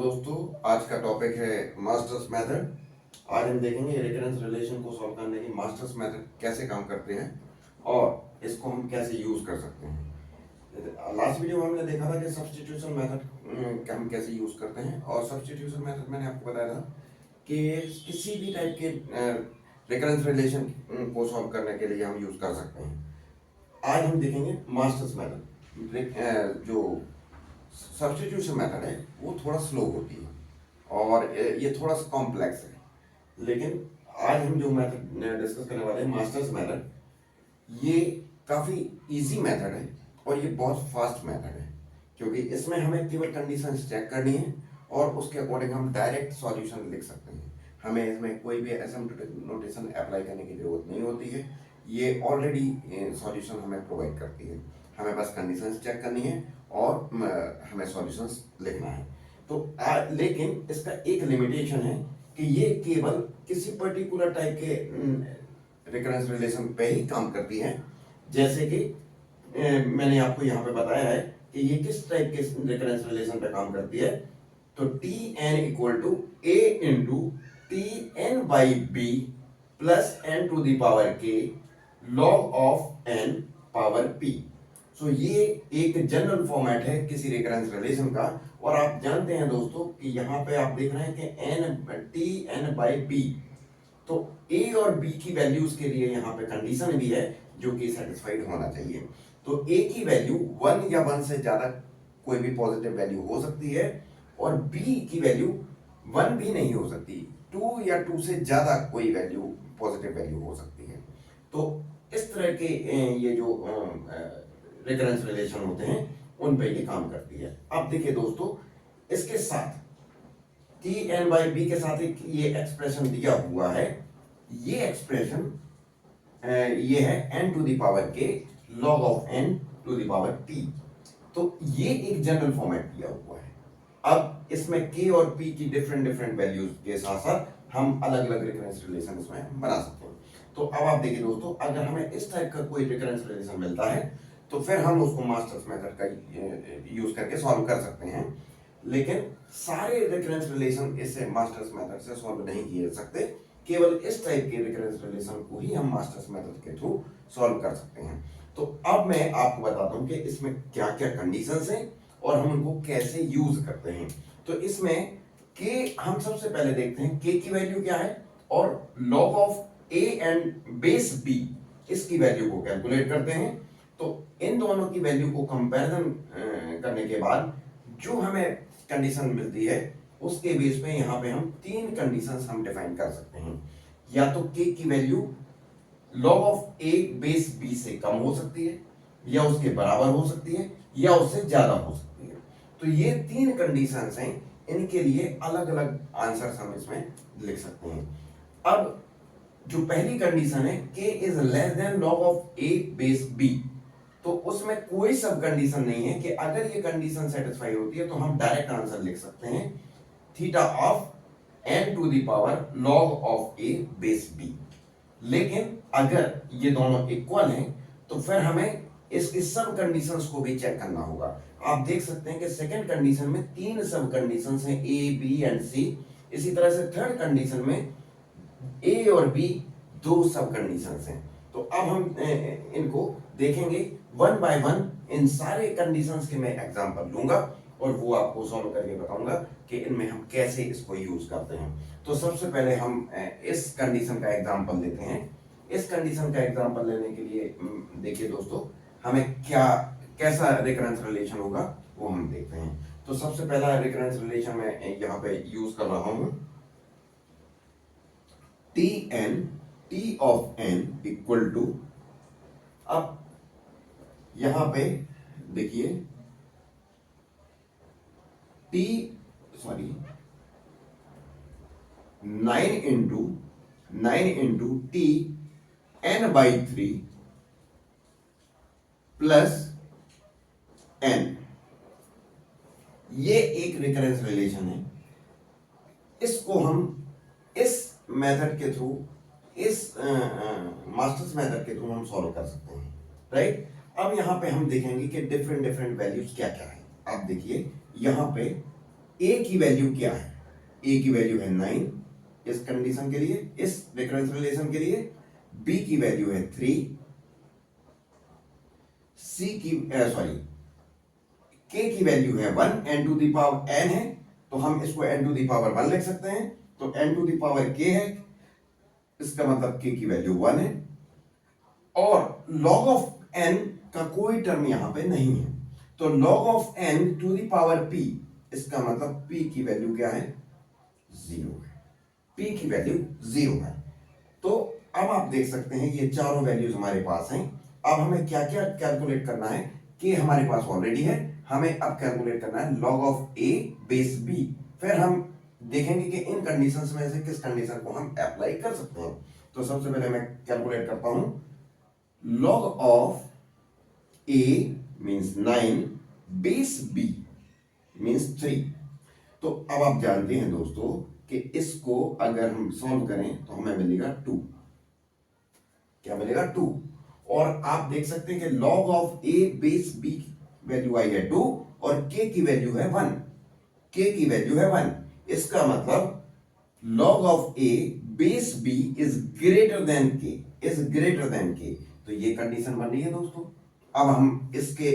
दोस्तों, आज का टॉपिक है मास्टर्स मेथड। आज हम देखेंगे रिकरेंस रिलेशन को सॉल्व करने की मास्टर्स मेथड कैसे काम करते हैं और इसको हम कैसे यूज कर सकते हैं। लास्ट वीडियो में हमने देखा था कि सब्स्टिट्यूशन मेथड हम कैसे यूज करते हैं, और सब्स्टिट्यूशन मेथड मैंने आपको बताया था कि किसी भी टाइप के रिकरेंस रिलेशन को सॉल्व करने के लिए हम यूज कर सकते हैं। आज हम देखेंगे मास्टर्स मेथड। जो सब्स्टिट्यूशन मेथड है वो थोड़ा स्लो होती है और ये थोड़ा सा कॉम्प्लेक्स है, लेकिन आज हम जो मेथड डिस्कस करने वाले हैं मास्टर्स मेथड, ये काफ़ी इजी मेथड है और ये बहुत फास्ट मेथड है, क्योंकि इसमें हमें केवल कंडीशंस चेक करनी है और उसके अकॉर्डिंग हम डायरेक्ट सॉल्यूशन लिख सकते हैं। हमें इसमें कोई भी एसिम्प्टोटिक नोटेशन अप्लाई करने की जरूरत नहीं होती है। ये ऑलरेडी सॉल्यूशन हमें प्रोवाइड करती है। हमें बस कंडीशंस चेक करनी है और हमें सॉल्यूशंस लिखना है। तो लेकिन इसका एक लिमिटेशन है कि ये केवल किसी पर्टिकुलर टाइप के रिकरेंस रिलेशन पे ही काम करती है। जैसे कि मैंने आपको यहाँ पे बताया है कि ये किस टाइप के रिकरेंस रिलेशन पे काम करती है। तो T N equal to A into T N by B plus N to the power के log of N power P. So ये एक जनरल फॉर्मेट है किसी रिकरेंस रिलेशन का। और आप जानते हैं दोस्तों कि यहाँ पे आप देख रहे हैं कि N T N by B, तो ए और बी की वैल्यूज के लिए यहाँ पे कंडीशन भी है जो कि सेटिस्फाइड होना चाहिए। तो ए की वैल्यू 1 या 1 से ज्यादा कोई भी पॉजिटिव वैल्यू हो सकती है, और बी की वैल्यू 1 भी नहीं हो सकती, 2 या 2 से ज्यादा कोई वैल्यू पॉजिटिव वैल्यू हो सकती है। तो इस तरह के ये जो रिकरेंस रिलेशन होते हैं उन पे ये काम करती है। अब देखिए दोस्तों, इसके साथ टी एन बाई बी के साथ एक ये एक्सप्रेशन दिया हुआ है। ये एक्सप्रेशन ये है एन टू द पावर के log of N to the power T. तो ये एक जनरल फॉर्मेट दिया हुआ है। अब इसमें के और पी की डिफरेंट डिफरेंट वैल्यूज के साथ साथ हम अलग अलग रिकरेंस रिलेशन इसमें बना सकते हैं। तो अब आप देखिए दोस्तों, अगर हमें इस टाइप का कोई रिकरेंस रिलेशन मिलता है तो फिर हम उसको मास्टर्स मेथड का यूज करके सॉल्व कर सकते हैं। लेकिन सारे रिकरेंस रिलेशन इससे मास्टर्स मेथड से सॉल्व नहीं किए जा सकते। केवल इस टाइप के रिकरेंस रिलेशन को ही हम मास्टर्स मेथड के थ्रू सॉल्व कर सकते हैं। तो अब मैं आपको बताता हूं कि इसमें क्या क्या कंडीशंस हैं और हम उनको कैसे यूज करते हैं। तो इसमें के हम सबसे पहले देखते हैं के की वैल्यू क्या है, और log of A and base B इसकी वैल्यू को कैलकुलेट करते हैं। तो इन दोनों की वैल्यू को कंपैरिजन करने के बाद जो हमें कंडीशन मिलती है उसके बेस पे यहाँ पे हम 3 कंडीशंस हम डिफाइन कर सकते हैं। या तो के की value log of A base B से कम हो सकती है, या उसके बराबर हो सकती है, या उससे ज्यादा हो सकती है। तो ये 3 कंडीशंस हैं, इनके लिए अलग अलग आंसर्स हम इसमें लिख सकते हैं। अब जो पहली कंडीशन है K is less than log of A base B, तो उसमें कोई सब कंडीशन नहीं है कि अगर ये कंडीशन सेटिस्फाई होती है तो हम डायरेक्ट आंसर लिख सकते हैं theta of N to the power log of A base B. लेकिन अगर ये दोनों इक्वल हैं तो फिर हमें इसकी सब कंडीशंस को भी चेक करना होगा। आप देख सकते हैं कि सेकंड कंडीशन में 3 सब कंडीशंस हैं, ए बी एंड सी। इसी तरह से थर्ड कंडीशन में ए और बी 2 सब कंडीशंस हैं। तो अब हम इनको देखेंगे 1 बाय 1। इन सारे कंडीशंस के मैं एग्जांपल लूंगा और वो आपको सॉल्व करके बताऊंगा कि इनमें हम कैसे इसको यूज करते हैं। तो सबसे पहले हम इस कंडीशन का एग्जांपल लेते हैं। इस कंडीशन का एग्जांपल लेने के लिए देखिए दोस्तों, हमें क्या कैसा रिकरेंस रिलेशन होगा वो हम देखते हैं। तो सबसे पहला रिकरेंस रिलेशन मैं यहाँ पे यूज कर रहा हूं, T N T of N equal to, अब यहां पे देखिए T 9 into T N by 3 plus N. ये एक रिकरेंस रिलेशन है। इसको हम इस मेथड के थ्रू, इस मास्टर्स मेथड के थ्रू हम सॉल्व कर सकते हैं, राइट। अब यहां पे हम देखेंगे कि डिफरेंट डिफरेंट वैल्यूज क्या क्या है। आप देखिए यहां पे ए की वैल्यू क्या है, ए की वैल्यू है 9 इस कंडीशन के लिए, इस रिकरेंस रिलेशन के लिए, बी की वैल्यू है 3, सी की सॉरी के की वैल्यू है 1, N to the power N है तो हम इसको एन टू द पावर 1 लिख सकते हैं, तो एन टू द पावर के है, इसका मतलब के की वैल्यू 1 है, और log ऑफ n का कोई टर्म यहां पे नहीं है, तो log of n to the power p, इसका मतलब p की वैल्यू क्या है, 0 है, p की वैल्यू 0 है। तो अब आप देख सकते हैं ये चारों वैल्यूज हमारे पास हैं। अब हमें क्या क्या कैलकुलेट करना है, कि हमारे पास ऑलरेडी है, हमें अब कैलकुलेट करना है log of a base b, फिर हम देखेंगे कि इन कंडीशंस में से किस कंडीशन को हम अप्लाई कर सकते हैं। तो सबसे पहले मैं कैलकुलेट करता हूं, log of a means 9 base b means 3। तो अब आप जानते हैं दोस्तों कि इसको अगर हम सॉल्व करें तो हमें मिलेगा 2, क्या मिलेगा 2, और आप देख सकते हैं कि log of a base b value आई है 2 और k की वैल्यू है 1, k की वैल्यू है 1, इसका मतलब log of a base b is greater than k, is greater than k। तो ये कंडीशन बन रही है दोस्तों। अब हम इसके,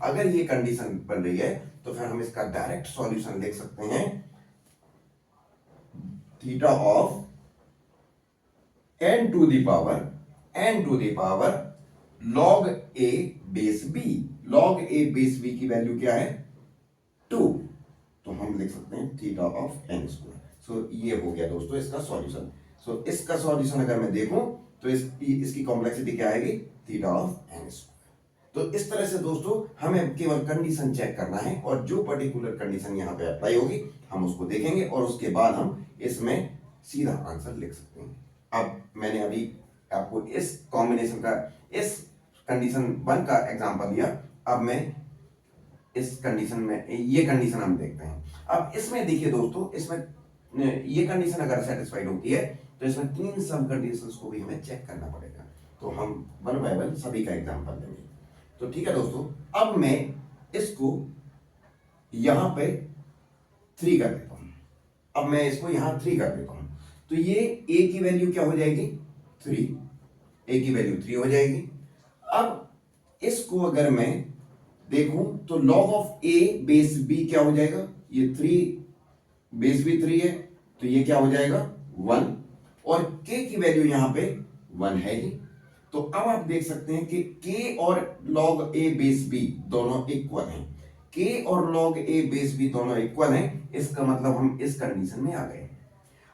अगर ये कंडीशन बन रही है तो फिर हम इसका डायरेक्ट सॉल्यूशन लिख सकते हैं, theta of n to the power log a base b, log a base b की वैल्यू क्या है 2, तो हम लिख सकते हैं theta of n square. So ये हो गया दोस्तों इसका सॉल्यूशन। सो इसका सॉल्यूशन अगर मैं देखूं तो इसकी कॉम्प्लेक्सिटी क्या आएगी, थीटा ऑफ n स्क्वायर। तो इस तरह से दोस्तों हमें केवल कंडीशन चेक करना है, और जो पर्टिकुलर कंडीशन यहां पे अप्लाई होगी हम उसको देखेंगे, और उसके बाद हम इसमें सीधा आंसर लिख सकते हैं। अब मैंने अभी आपको इस कॉम्बिनेशन का, इस कंडीशन 1 का एग्जांपल दिया, अब मैं इस कंडीशन में, ये कंडीशन हम देखते हैं। अब इसमें देखिए दोस्तों, इसमें ये कंडीशन अगर सेटिस्फाइड होती है तो इसमें 3 सब कंडीशंस को भी हमें चेक करना पड़ेगा, तो हम 1 बाय 1 सभी का एग्जांपल देंगे। तो ठीक है दोस्तों, अब मैं इसको यहां पे 3 कर देता हूं, अब मैं इसको यहां 3 कर देता हूं, तो ये a की वैल्यू क्या हो जाएगी 3, a की वैल्यू 3 हो जाएगी। अब इसको अगर मैं देखूं तो log of a base b क्या हो जाएगा, ये 3 बेस b 3 है तो ये क्या हो जाएगा 1, और k की वैल्यू यहां पे 1 है ही। तो अब आप देख सकते हैं कि k और log a बेस b दोनों इक्वल हैं, k और log a बेस b दोनों इक्वल हैं, इसका मतलब हम इस कंडीशन में आ गए।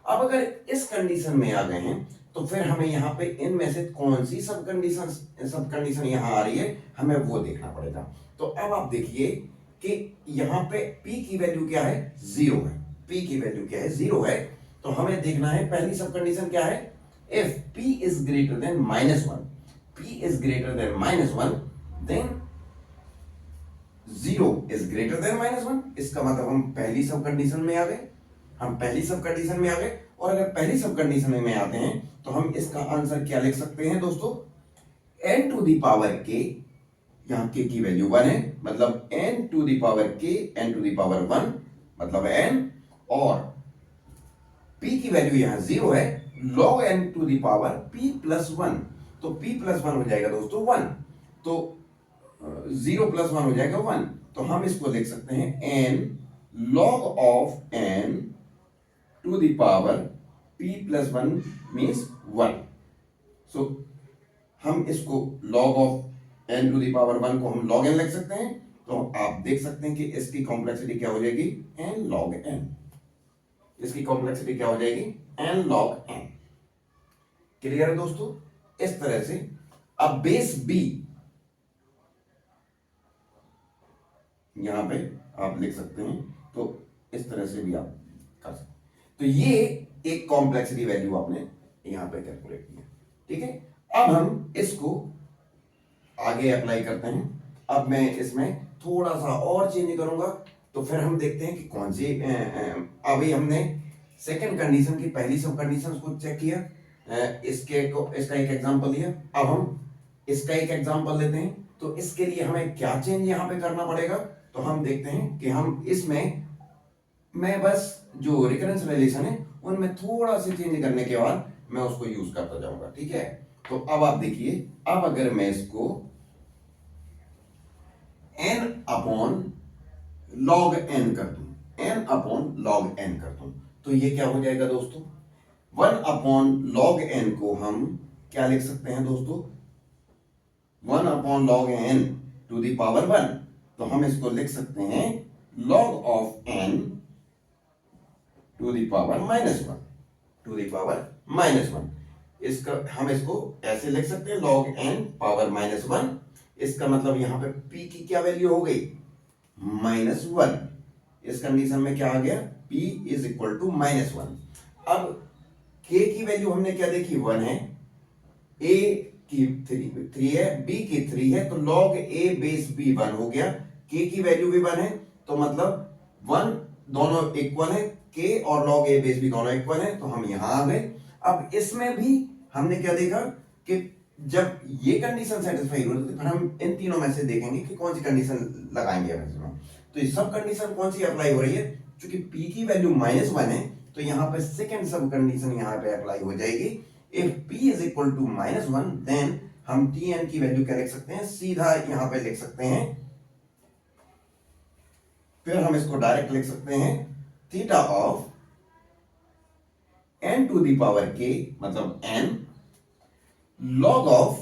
अब अगर इस कंडीशन में आ गए हैं तो फिर हमें यहां पे इनमें से कौन सी सब कंडीशन यहां आ रही है हमें वो देखना पड़ेगा। तो अब आप देखिए कि यहां पे p की वैल्यू क्या है 0 है, p की वैल्यू क्या है 0 है, तो हमें देखना है पहली सब कंडीशन क्या है, if p is greater than -1, p is greater than -1 then 0 is greater than -1, इसका मतलब हम पहली सब कंडीशन में आ गए, हम पहली सब कंडीशन में आ गए। और अगर पहली सब कंडीशन में आते हैं तो हम इसका आंसर क्या लिख सकते हैं दोस्तों, n to the power k, यहां k की वैल्यू 1 है, मतलब n to the power k, n to the power 1 मतलब n, और p की वैल्यू यहां 0 है, log n to the power p plus 1, तो p प्लस 1 हो जाएगा दोस्तों 1, तो 0 प्लस 1 हो जाएगा 1, तो हम इसको लिख सकते हैं n log of n to the power p plus 1 means 1। So हम इसको log of n to the power 1 को हम log n लिख सकते हैं, तो आप देख सकते हैं कि इसकी कॉम्प्लेक्सिटी क्या हो जाएगी n log n, इसकी कॉम्प्लेक्सिटी क्या हो जाएगी n log n। क्लियर है दोस्तों, इस तरह से अब बेस b यहां पे आप लिख सकते हैं, तो इस तरह से भी आप कर सकते हैं। तो ये एक कॉम्प्लेक्सिटी वैल्यू आपने यहां पे कैलकुलेट किया, ठीक है। अब हम इसको आगे अप्लाई करते हैं। अब मैं इसमें थोड़ा सा और चेंज करूंगा, तो फिर हम देखते हैं कि कौन सी, अभी हमने सेकंड कंडीशन की पहली सब कंडीशंस को चेक किया, इसका एक एग्जांपल लिया, अब हम इसका एक एग्जांपल लेते हैं। तो इसके लिए हमें क्या चेंज यहां पे करना पड़ेगा, तो हम देखते हैं कि हम इसमें मैं बस जो रिकरेंस रिलेशन है उनमें थोड़ा सा चेंज करने के बाद मैं उसको यूज करता जाऊंगा, ठीक है। तो अब आप देखिए, अब अगर मैं इसको n अपॉन log n कर दूं, n अपॉन log n कर दूं, तो ये क्या हो जाएगा दोस्तों, 1 अपॉन log n को हम क्या लिख सकते हैं दोस्तों, 1 upon log n to the power 1, तो हम इसको लिख सकते हैं log of n to the power -1, to the power -1। इसका हम इसको ऐसे लिख सकते हैं log n पावर -1, इसका मतलब यहां पे p की क्या वैल्यू हो गई, -1। इस कंडीशन में क्या आ गया, p इज इक्वल टू -1। अब k की वैल्यू हमने क्या देखी, 1 है, a की 3 है, b की 3 है, तो log a बेस b 1 हो गया, k की वैल्यू भी 1 है, तो मतलब 1 दोनों इक्वल है, k और log a बेस b दोनों इक्वल है, तो हम यहां आ गए। अब इसमें भी हमने क्या देखा कि जब ये कंडीशन सेटिस्फाई हो रही है, फिर हम इन तीनों में से देखेंगे कि कौन सी कंडीशन लगाएंगे हम इसमें। तो ये सब कंडीशन कौन सी अप्लाई हो रही है, क्योंकि p की वैल्यू -1 है, तो यहां पे सेकंड सब कंडीशन यहां पे अप्लाई हो जाएगी। If p is equal to -1, then हम tn की वैल्यू क्या लिख सकते हैं, सीधा यहां पे लिख सकते हैं, फिर हम इसको डायरेक्ट लिख सकते हैं theta of n to the power k, मतलब n log of,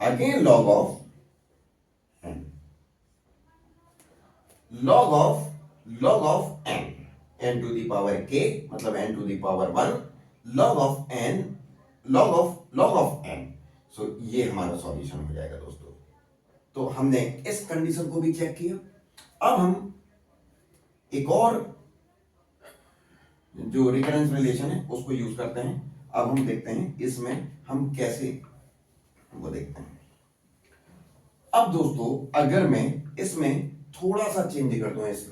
again log of n, log of n to the power k, मतलब n to the power 1, log of n, log of n। So ये हमारा solution हो जाएगा दोस्तों। तो हमने इस कंडीशन को भी चेक किया। अब हम एक और जो रिकरेंस रिलेशन है उसको यूज करते हैं। अब हम देखते हैं इसमें हम कैसे वो देखते हैं। अब दोस्तों अगर मैं इसमें थोड़ा सा चेंज कर दूं, इस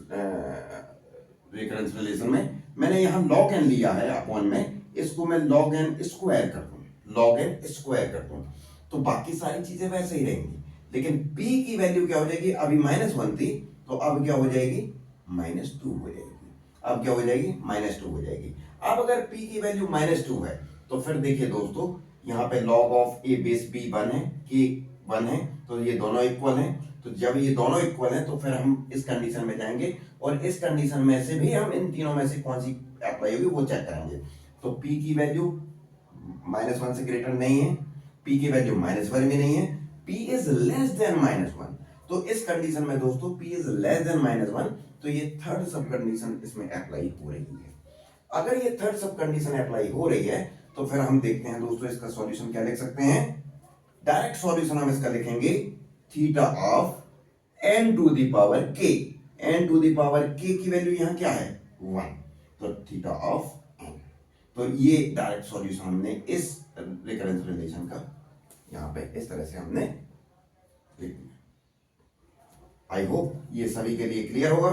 रिकरेंस रिलेशन में मैंने यहां log n लिया है अपॉन में, इसको मैं log n स्क्वायर कर दूं, log n स्क्वायर कर दूं, तो बाकी सारी चीजें वैसे ही रहेंगी, लेकिन p की वैल्यू क्या हो जाएगी, अभी -1 थी, तो अब क्या हो जाएगी, -2 हो जाएगी। अब क्या हो जाएगी, -2 हो जाएगी। अब अगर p की वैल्यू -2 है, तो फिर देखिए दोस्तों, यहाँ पे log of a base b 1 है, k 1 है, तो ये दोनों इक्वल हैं। तो जब ये दोनों इक्वल हैं, तो फिर हम इस कंडीशन में जाएंगे और इस कंडीशन में से भी हम इन तीनों में से कौन सी अप्लाई होगी वो चेक करेंगे। तो p की वैल्यू -1 से ग्रेटर नहीं है, p की वैल्यू -1 भी नहीं है, p इज लेस देन -1। तो इस कंडीशन में दोस्तों p इज लेस देन -1, तो ये थर्ड सब कंडीशन इसमें अप्लाई हो रही है। अगर ये थर्ड सब कंडीशन अप्लाई हो रही है, तो फिर हम देखते हैं दोस्तों इसका सॉल्यूशन क्या लिख सकते हैं। डायरेक्ट सॉल्यूशन हम इसका लिखेंगे theta of n to the power k, n to the power k की वैल्यू यहां क्या है, 1, तो थीटा ऑफ n। तो ये डायरेक्ट सॉल्यूशन हमने इस रिकरेंस रिलेशन का यहां पे इस तरह से हमने लिख दिया। आई होप ये सभी के लिए क्लियर होगा।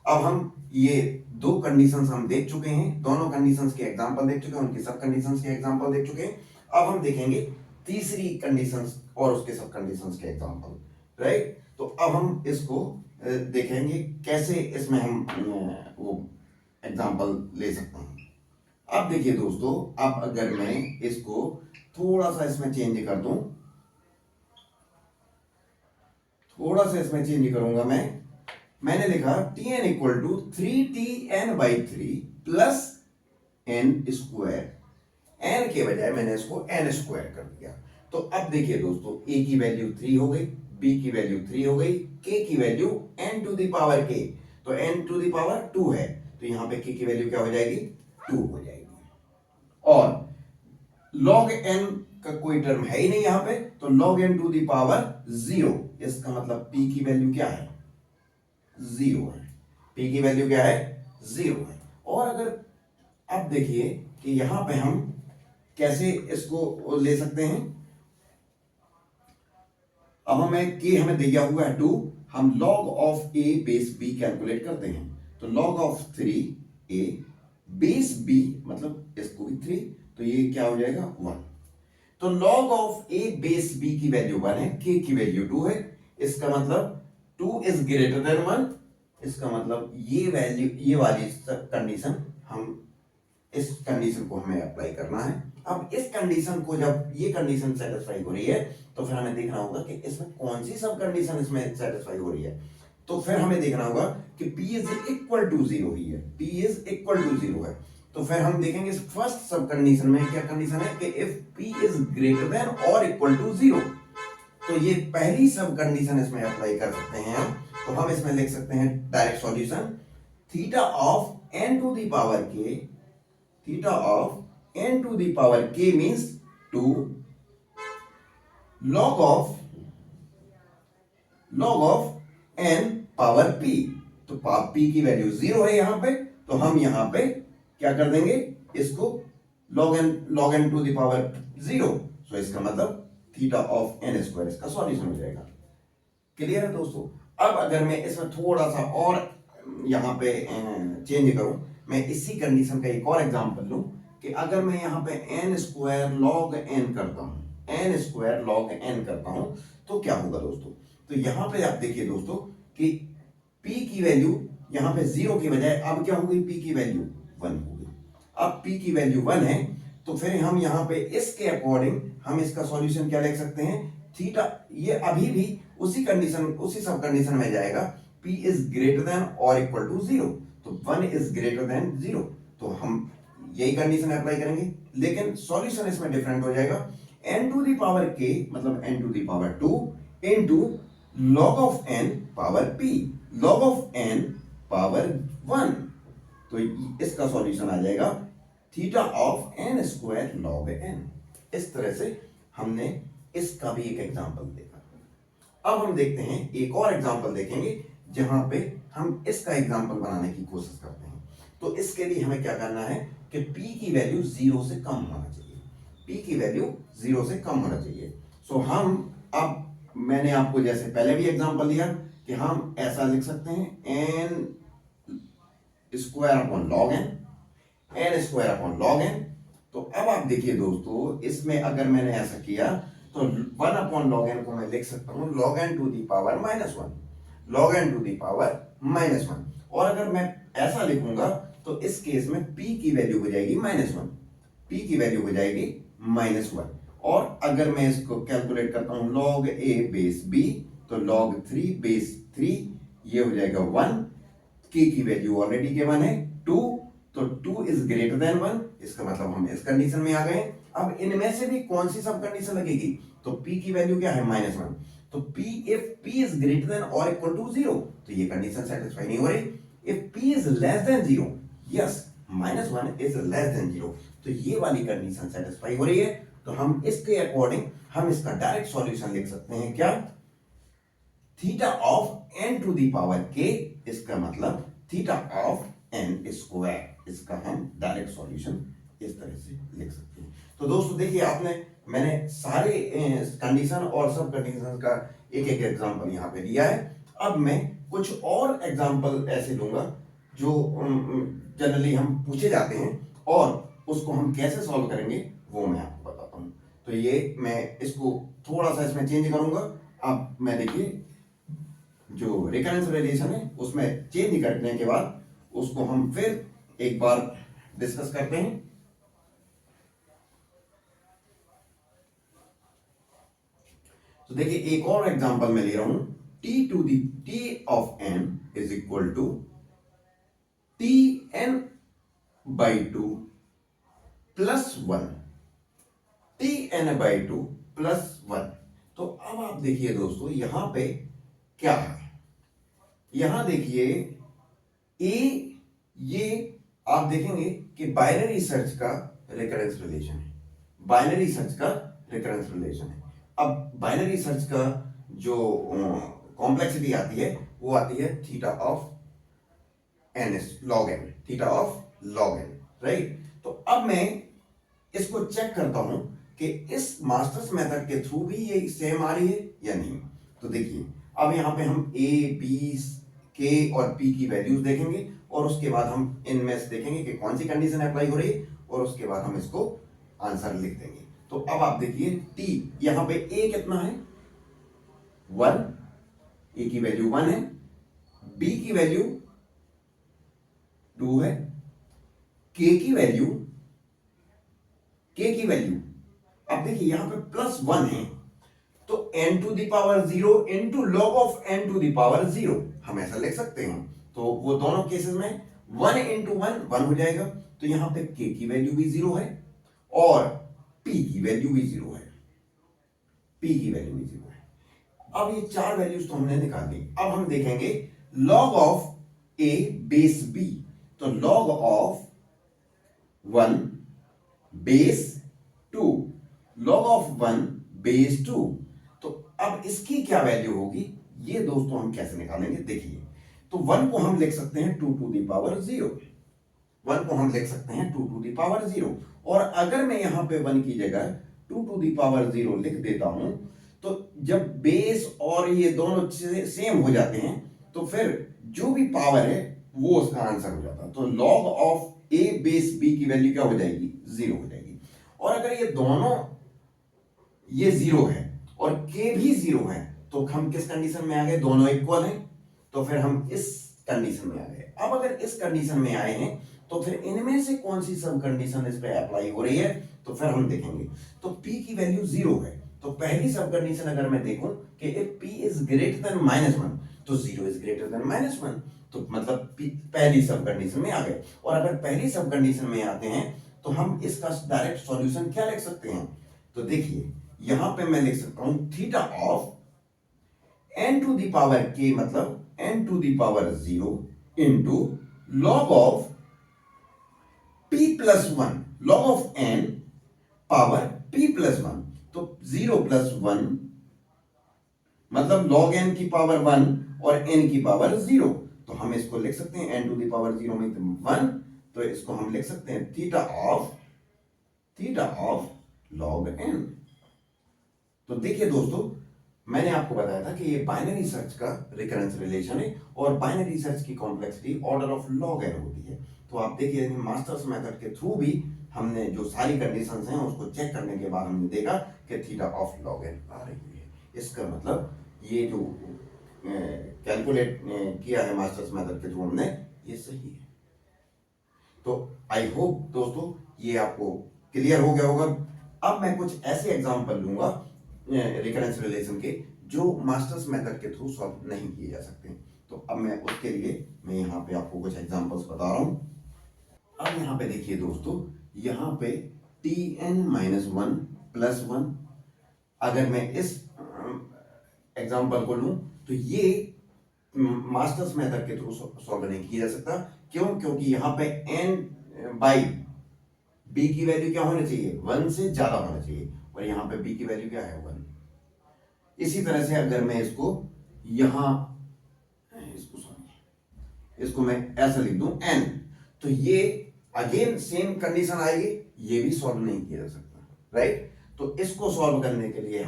अब हम ये दो कंडीशंस हम देख चुके हैं, दोनों कंडीशंस के एग्जांपल देख चुके हैं, उनकी सब कंडीशंस के एग्जांपल देख चुके हैं। अब हम देखेंगे तीसरी कंडीशंस और उसके सब कंडीशंस के एग्जांपल, राइट। तो अब हम इसको देखेंगे कैसे इसमें हम वो एग्जांपल ले सकते हैं। अब देखिए दोस्तों, अब अगर मैं इसको थोड़ा सा इसमें चेंज कर दूं, थोड़ा सा इसमें चेंज करूंगा मैंने लिखा tn equal to 3tn/3 plus n square, n के बजाय मैंने इसको n स्क्वायर कर दिया। तो अब देखिए दोस्तों, a की वैल्यू 3 हो गई, b की वैल्यू 3 हो गई, k की value n to the power k, तो n टू द पावर 2 है, तो यहां पे k की वैल्यू क्या हो जाएगी, 2 हो जाएगी। और log n का कोई टर्म है ही नहीं यहां पे, तो log n to the power 0, इसका मतलब p की वैल्यू क्या है, 0 है, p की वैल्यू क्या है, 0 है। और अगर अब देखिए कि यहां पे हम कैसे इसको ले सकते हैं। अब हमें दिया हुआ है 2, हम log of a base b calculate करते हैं, तो log of 3a base b, मतलब इसको भी 3, तो ये क्या हो जाएगा, 1। तो log of a base b की वैल्यू 1 है, k की वैल्यू 2 है, इसका मतलब 2 इज ग्रेटर देन 1, इसका मतलब ये वैल्यू, ये वाली कंडीशन, हम इस कंडीशन को हमें अप्लाई करना है। अब इस कंडीशन को जब ये कंडीशन सेटिस्फाई हो रही है तो फिर हमें देखना होगा कि इसमें कौन सी सब कंडीशन इसमें सेटिस्फाई हो रही है। तो फिर हमें देखना होगा कि P इज इक्वल टू 0 ही है, P इज इक्वल टू 0 है। तो फिर हम देखेंगे फर्स्ट सब कंडीशन में क्या कंडीशन है कि if P is greater than और इक्वल टू 0, तो ये पहली सब कंडीशन इसमें अप्लाई कर सकते हैं हम। तो हम इसमें लिख सकते हैं direct solution, theta of n to the power k, theta of n to the power k means 2 log of n power p। तो p की वैल्यू 0 है यहां पे, तो हम यहां पे क्या कर देंगे, इसको log n to the power 0। So इसका मतलब थीटा ऑफ n स्क्वायर इसका सॉल्यूशन हो जाएगा। क्लियर है दोस्तों। अब अगर मैं इसमें थोड़ा सा और यहां पे चेंज करूं, मैं इसी कंडीशन का एक और एग्जांपल लूं कि अगर मैं यहां पे n स्क्वायर log n करता हूं, n स्क्वायर log n करता हूं, तो क्या होगा दोस्तों। तो यहां पे आप देखिए दोस्तों कि p की वैल्यू यहां पे 0 की बजाय अब क्या हो गई, p की वैल्यू 1 हो गई। अब p की वैल्यू 1 है तो फिर हम यहां पे इसके अकॉर्डिंग हम इसका सॉल्यूशन क्या लिख सकते हैं, थीटा, ये अभी भी उसी कंडीशन, उसी सब कंडीशन में जाएगा, p इज ग्रेटर देन और इक्वल टू 0, तो 1 इज ग्रेटर देन 0, तो हम यही कंडीशन अप्लाई करेंगे। लेकिन सॉल्यूशन इसमें डिफरेंट हो जाएगा, n to the power k मतलब n to the power 2 into log of n power p, log of n power 1, तो इसका सॉल्यूशन आ जाएगा theta of n square log n। इस तरह से हमने इसका भी एक एग्जांपल देखा। अब हम देखते हैं एक और एग्जांपल देखेंगे जहां पे हम इसका एग्जांपल बनाने की कोशिश करते हैं। तो इसके लिए हमें क्या करना है कि p की वैल्यू 0 से कम होना चाहिए, p की वैल्यू 0 से कम होना चाहिए। सो हम, अब मैंने आपको जैसे पहले भी एग्जांपल दिया कि हम ऐसा लिख सकते हैं n square upon log n, n square upon log n। तो अब आप देखिए दोस्तों, इसमें अगर मैंने ऐसा किया तो 1 अपॉन log n को मैं लिख सकता हूं log n to the power -1, log n to the power -1। और अगर मैं ऐसा लिखूंगा तो इस केस में p की वैल्यू हो जाएगी -1, p की वैल्यू हो जाएगी -1। और अगर मैं इसको कैलकुलेट करता हूं log a बेस b, तो log 3 बेस 3, ये हो जाएगा 1, k की वैल्यू ऑलरेडी गिवन है 2, तो 2 इज ग्रेटर देन 1, इसका मतलब हम इस कंडीशन में आ गए। अब इनमें से भी कौन सी सब कंडीशन लगेगी, तो p की वैल्यू क्या है -1, तो p, if p is greater than और इक्वल टू 0, तो ये कंडीशन सेटिस्फाई नहीं हो रही। If p is less then 0, yes, -1 is less then 0, तो ये वाली कंडीशन सेटिस्फाई हो रही है। तो हम इसके अकॉर्डिंग हम इसका डायरेक्ट सॉल्यूशन लिख सकते हैं, क्या, theta of n to the power k, इसका मतलब थीटा ऑफ n स्क्वायर, इसका हम डायरेक्ट सॉल्यूशन इस तरह से लिख सकते हैं। तो दोस्तों देखिए, आपने, मैंने सारे कंडीशन और सब कंडीशन का एक एक एग्जांपल यहाँ पे दिया है। अब मैं कुछ और एग्जांपल ऐसे लूंगा जो जनरली हम पूछे जाते हैं और उसको हम कैसे सॉल्व करेंगे वो मैं आपको बताता हूँ। तो ये मैं इसको थोड़ा सा इसमें चेंज करूंगा। अब मैं देखिए, जो रिकरेंस रिलेशन है उसमें चेंज करने के बाद उसको हम फिर एक बार डिस्कस करते हैं। तो देखिए, एक और एग्जांपल मैं ले रहा हूं, t to the t of n is equal to tn by 2 plus 1, tn by 2 plus 1। तो अब आप देखिए दोस्तों, यहां पे क्या है, यहां देखिए ए, ये आप देखेंगे कि बाइनरी सर्च का रिकरेंस रिलेशन है, बाइनरी सर्च का रिकरेंस रिलेशन है। अब बाइनरी सर्च का जो कॉम्प्लेक्सिटी आती है वो आती है theta of n log n, theta of log n, right. तो अब मैं इसको चेक करता हूं कि इस मास्टर्स मेथड के थ्रू भी ये सेम आ रही है या नहीं। तो देखिए, अब यहां पे हम a, b, k और p की वैल्यूज देखेंगे और उसके बाद हम इनमें से देखेंगे कि कौन सी कंडीशन अप्लाई हो रही है और उसके बाद हम इसको आंसर लिख देंगे। तो अब आप देखिए, t, यहां पे a कितना है 1, a की वैल्यू 1 है, b की वैल्यू 2 है, k की वैल्यू अब देखिए यहां पे +1 है, तो n to the power 0 into log of n to the power 0 हम ऐसा लिख सकते हैं। तो वो दोनों केसेस में 1 इंटू 1 हो जाएगा, तो यहां पे k की वैल्यू भी 0 है और p की वैल्यू भी 0 है, अब ये चार वैल्यूज तो हमने निकाल दी। अब हम देखेंगे log of a base b, तो log of 1 base 2, log of 1 base 2, तो अब इसकी क्या वैल्यू होगी ये दोस्तों हम कैसे निकालेंगे, देखिए। तो 1 को हम लिख सकते हैं 2 टू द पावर 0, 1 को हम लिख सकते हैं 2 टू द पावर 0, और अगर मैं यहां पे 1 की जगह 2 टू द पावर 0 लिख देता हूं, तो जब बेस और ये दोनों सेम हो जाते हैं तो फिर जो भी पावर है वो उसका आंसर हो जाता है। तो log of a base b की वैल्यू क्या हो जाएगी, 0 हो जाएगी। और अगर ये दोनों ये 0 है और k भी 0 है, तो हम किस कंडीशन में आ गए, दोनों इक्वल हैं, तो फिर हम इस कंडीशन में आ गए। अब अगर इस कंडीशन में आए हैं तो फिर इनमें से कौन सी सब कंडीशन इस पे अप्लाई हो रही है, तो फिर हम देखेंगे। तो p की वैल्यू 0 है, तो पहली सब कंडीशन अगर मैं देखूं कि if p is greater than -1, तो 0 इज ग्रेटर देन -1, तो मतलब p पहली सब कंडीशन में आ गए। और अगर पहली सब कंडीशन में आते हैं तो हम इसका डायरेक्ट सॉल्यूशन क्या लिख सकते हैं, तो देखिए यहां पे मैं लिख सकता हूं theta of n to the power k, मतलब n to the power 0 into log of p+1, log of n power p+1, तो 0 + 1 मतलब log n की पावर 1 और n की पावर 0, तो हम इसको लिख सकते हैं n टू द पावर 0 में 1, तो इसको हम लिख सकते हैं थीटा ऑफ log n। तो देखिए दोस्तों, मैंने आपको बताया था कि ये बाइनरी सर्च का रिकरेंस रिलेशन है, और बाइनरी सर्च की complexity order of log n होती है। तो आप देखिए मास्टर्स मेथड के थ्रू भी हमने जो सारी कंडीशंस हैं उसको चेक करने के बाद हमने देखा कि थीटा ऑफ log n आ रही है। इसका मतलब ये जो कैलकुलेट किया है मास्टर्स मेथड के थ्रू हमने, ये सही है। तो आई होप दोस्तों ये आपको क्लियर हो गया होगा। अब मैं कुछ ऐसे एग्जांपल लूंगा रिकरेंस रिलेशन के जो मास्टर्स मेथड के थ्रू सॉल्व नहीं किए जा सकते। तो अब मैं उसके लिए मैं यहाँ पे आपको कुछ एग्जांपल्स बता रहा हूँ। अब यहाँ पे देखिए दोस्तों, यहाँ पे Tn-1 + 1, अगर मैं इस एग्जांपल को लूं तो ये मास्टर्स मेथड के थ्रू सॉल्व नहीं किया जा सकता। क्यों? क्योंकि यहाँ पे n/b की वैल्यू क्या होनी चाहिए, 1 से ज्यादा होना चाहिए, और यहाँ पे b की वैल्यू क्या है, 1। इसी तरह से अगर मैं इसको यहां इसको मैं ऐसा लिख दूं n, तो ये अगेन सेम कंडीशन आएगी, ये भी सॉल्व नहीं किया जा सकता, राइट। तो इसको सॉल्व करने के लिए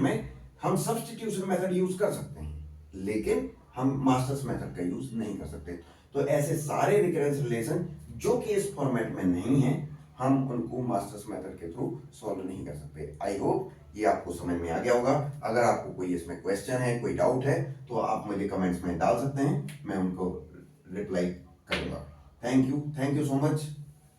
हम सब्स्टिट्यूशन मेथड यूज कर सकते हैं, लेकिन हम मास्टर्स मेथड का यूज नहीं कर सकते। तो ऐसे सारे रिकरेंस रिलेशन जो कि इस फॉर्मेट में नहीं है, हम उनको मास्टर्स मेथड के थ्रू सॉल्व नहीं कर सकते। आई होप ये आपको समझ में आ गया होगा। अगर आपको कोई इसमें क्वेश्चन है, कोई डाउट है, तो आप मुझे कमेंट्स में डाल सकते हैं, मैं उनको रिप्लाई करूंगा। Thank you so much.